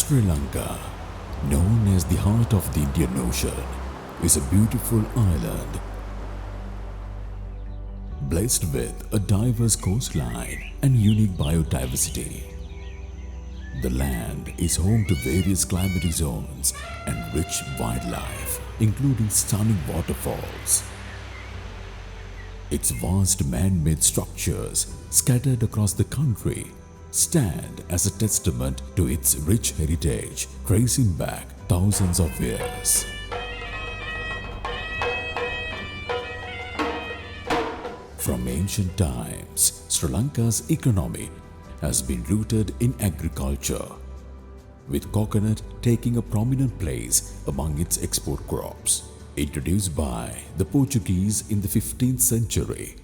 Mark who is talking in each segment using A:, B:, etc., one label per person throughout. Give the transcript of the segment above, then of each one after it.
A: Sri Lanka, known as the heart of the Indian Ocean, is a beautiful island blessed with a diverse coastline and unique biodiversity. The land is home to various climatic zones and rich wildlife, including stunning waterfalls. Its vast man-made structures scattered across the country stand as a testament to its rich heritage tracing back thousands of years. From ancient times, Sri Lanka's economy has been rooted in agriculture, with coconut taking a prominent place among its export crops. Introduced by the Portuguese in the 15th century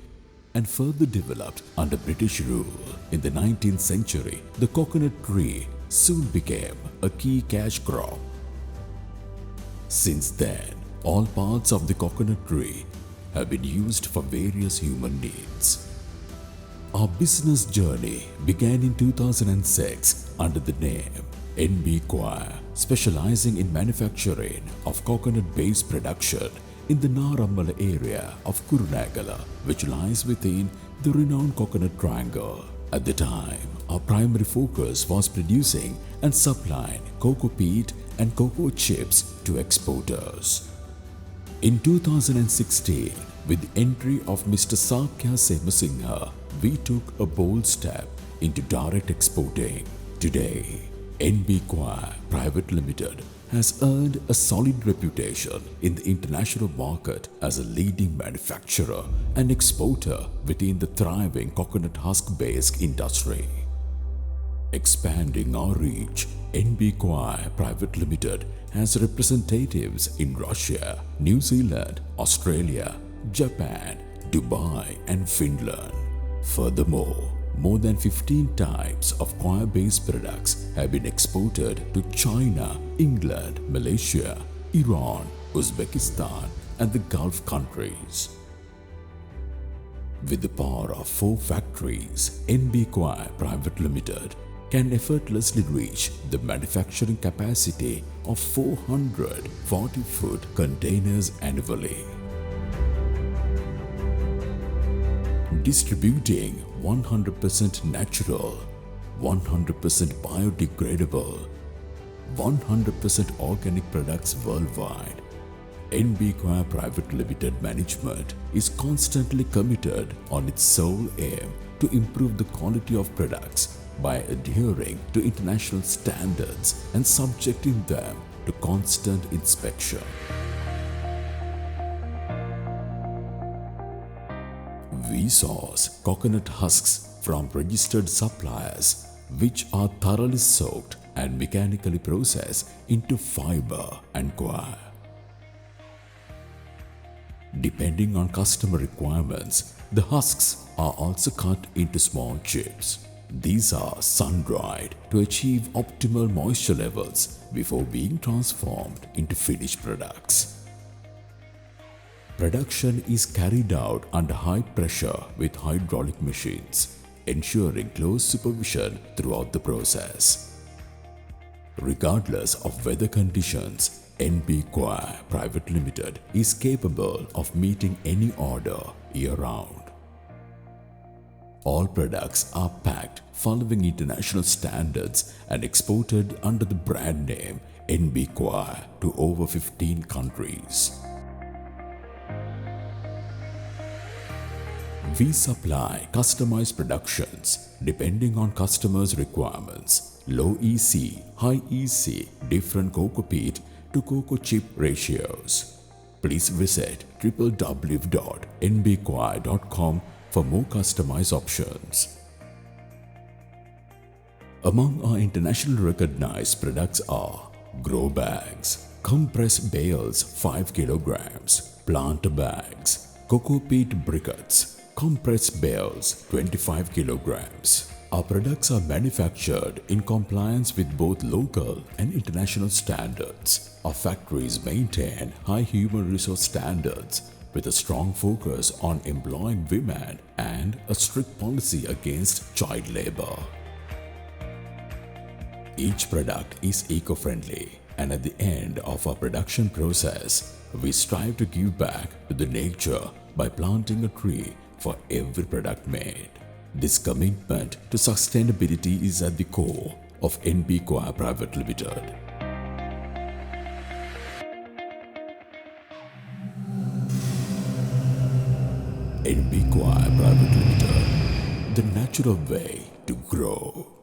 A: and further developed under British rule in the 19th century, the coconut tree soon became a key cash crop. Since then, all parts of the coconut tree have been used for various human needs. Our business journey began in 2006 under the name NB Coir, specializing in manufacturing of coconut-based production in the Narammala area of Kurunegala, which lies within the renowned Coconut Triangle. At the time, our primary focus was producing and supplying cocoa peat and cocoa chips to exporters. In 2016, with the entry of Mr. Sakya Semasingha, we took a bold step into direct exporting. Today, NB Coir Private Limited has earned a solid reputation in the international market as a leading manufacturer and exporter within the thriving coconut husk-based industry. Expanding our reach, NB Coir Private Limited has representatives in Russia, New Zealand, Australia, Japan, Dubai and Finland. Furthermore, more than 15 types of coir-based products have been exported to China, England, Malaysia, Iran, Uzbekistan and the Gulf countries. With the power of 4 factories, NB Coir Private Limited can effortlessly reach the manufacturing capacity of 440-foot containers annually. Distributing 100% natural, 100% biodegradable, 100% organic products worldwide, NB Coir Private Limited management is constantly committed on its sole aim to improve the quality of products by adhering to international standards and subjecting them to constant inspection. We source coconut husks from registered suppliers, which are thoroughly soaked and mechanically processed into fiber and coir. Depending on customer requirements, the husks are also cut into small chips. These are sun-dried to achieve optimal moisture levels before being transformed into finished products. Production is carried out under high pressure with hydraulic machines, ensuring close supervision throughout the process. Regardless of weather conditions, NB Coir Private Limited is capable of meeting any order year-round. All products are packed following international standards and exported under the brand name NB Coir to over 15 countries. We supply customized productions depending on customers' requirements, low EC, high EC, different cocoa peat to cocoa chip ratios. Please visit www.nbcoir.com for more customized options. Among our internationally recognized products are grow bags, compressed bales 5 kilograms, planter bags, Coco Peat briquettes, compressed bales 25 kilograms. Our products are manufactured in compliance with both local and international standards. Our factories maintain high human resource standards with a strong focus on employing women and a strict policy against child labor. Each product is eco-friendly, and at the end of our production process, we strive to give back to the nature by planting a tree for every product made. This commitment to sustainability is at the core of NB Coir Private Limited. NB Coir Private Limited, the natural way to grow.